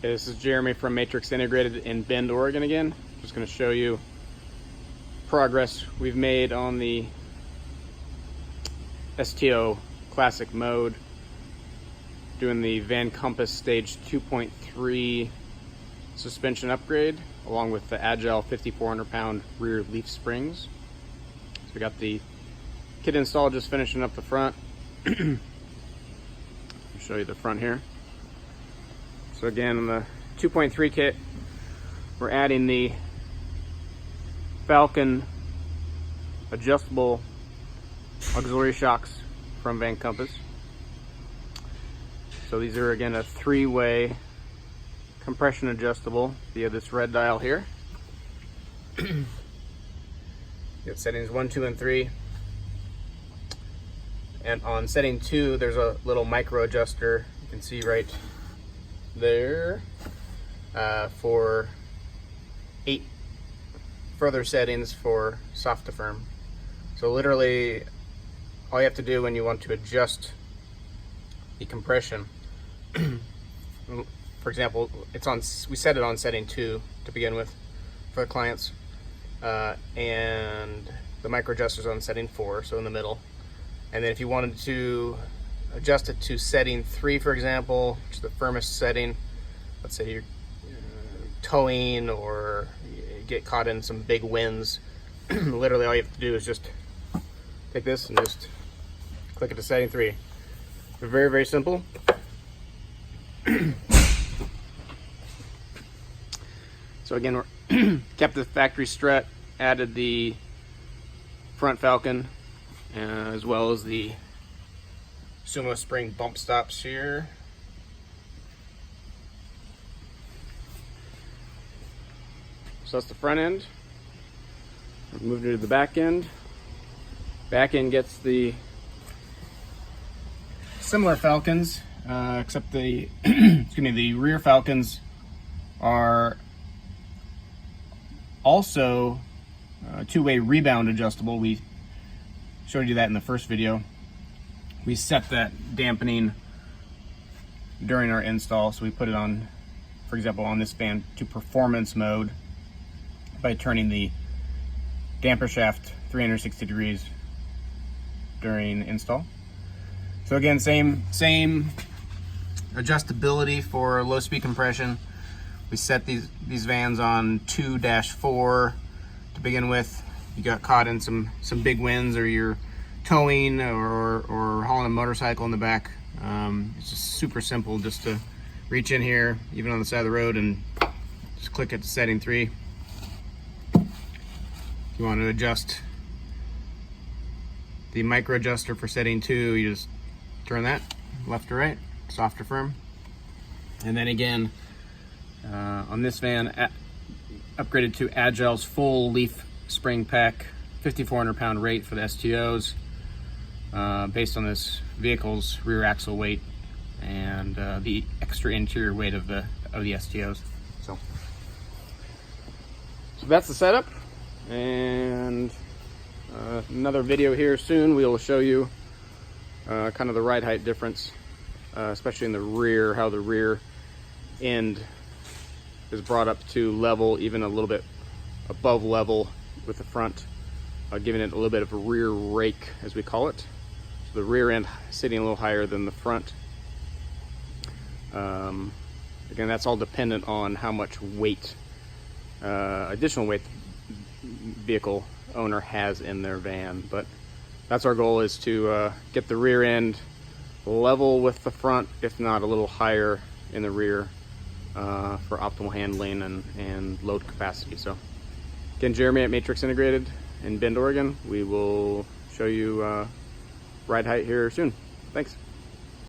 Okay, this is Jeremy from Matrix Integrated in Bend, Oregon again. Just going to show you progress we've made on the STO Classic Mode, doing the VanCompass Stage 2.3 suspension upgrade, along with the Agile 5,400 pound rear leaf springs. So we got the kit install, just finishing up the front. I'll show you the front here. So again, in the 2.3 kit, we're adding the Falcon adjustable auxiliary shocks from VanCompass. So these are again a 3-way compression adjustable via this red dial here. You have settings 1, 2, and 3. And on setting 2, there's a little micro adjuster you can see right there for 8 further settings for soft to firm. So literally all you have to do when you want to adjust the compression, for example, we set it on setting 2 to begin with for the clients, and the micro adjuster's on setting 4, so in the middle. And then if you wanted to adjust it to setting 3, for example, which is the firmest setting, let's say you're towing or you get caught in some big winds, literally all you have to do is just take this and just click it to setting 3. Very, very simple. So again, we're kept the factory strut, added the front Falcon, as well as the Sumo Spring bump stops here. So that's the front end. Moving to the back end. Back end gets the similar Falcons, except the excuse me, the rear Falcons are also 2-way rebound adjustable. We showed you that in the first video. We set that dampening during our install, so we put it on, for example, on this fan to performance mode by turning the damper shaft 360 degrees during install. So again, same adjustability for low speed compression. We set these vans on 2-4 to begin with. You got caught in some big winds, or you're towing or hauling a motorcycle in the back. It's just super simple, just to reach in here, even on the side of the road, and just click it to setting 3. If you want to adjust the micro adjuster for setting 2, you just turn that left to right, soft to firm. And then again, on this van, upgraded to Agile's full leaf spring pack, 5,400 pound rate for the STOs, based on this vehicle's rear axle weight and the extra interior weight of the STOs. So that's the setup, and another video here soon. We will show you kind of the ride height difference, especially in the rear, how the rear end is brought up to level, even a little bit above level with the front, giving it a little bit of a rear rake, as we call it. So the rear end sitting a little higher than the front. Again, that's all dependent on how much weight, additional weight vehicle owner has in their van. But that's our goal, is to get the rear end level with the front, if not a little higher in the rear, for optimal handling and load capacity. So again, Jeremy at Matrix Integrated in Bend, Oregon. We will show you ride height here soon. Thanks.